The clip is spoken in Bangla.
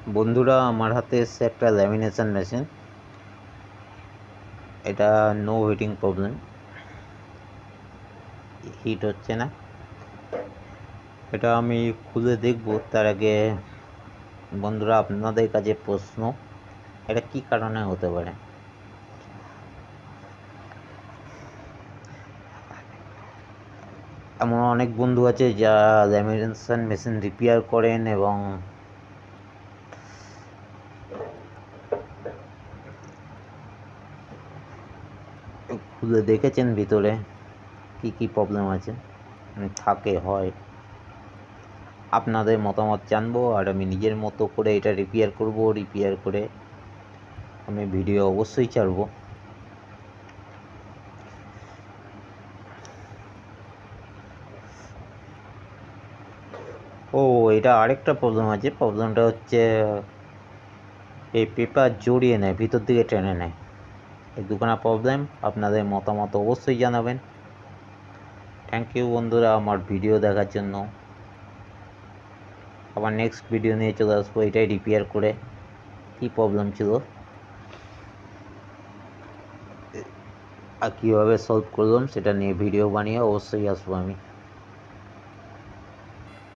বন্ধুরা, আমার হাতে এসছে একটা ল্যামিনেশন মেশিন। এটা নো হিটিং প্রবলেম, হিট হচ্ছে না। এটা আমি খুলে দেখব তার আগে বন্ধুরা আপনাদের কাছে প্রশ্ন, এটা কি কারণে হতে পারে। এমন অনেক বন্ধু আছে যা ল্যামিনেশন মেশিন রিপেয়ার করেন এবং খুলে দেখেছেন ভিতরে কি কি প্রবলেম আছে থাকে হয়। আপনাদের মতামত জানবো আর আমি নিজের মতো করে এটা রিপেয়ার করব। রিপেয়ার করে আমি ভিডিও অবশ্যই ছাড়বো। ও, এটা আরেকটা প্রবলেম আছে। প্রবলেমটা হচ্ছে এই পেপার জড়িয়ে নেয়, ভিতর দিকে টেনে নেয়। এই দুখানা প্রবলেম। আপনাদের মতামত অবশ্যই জানাবেন। থ্যাংক ইউ বন্ধুরা আমার ভিডিও দেখার জন্য। আবার নেক্সট ভিডিও নিয়ে চলে আসবো এটাই রিপেয়ার করে কি প্রবলেম ছিল আর কীভাবে সলভ করলাম সেটা নিয়ে ভিডিও বানিয়ে অবশ্যই আসবো আমি।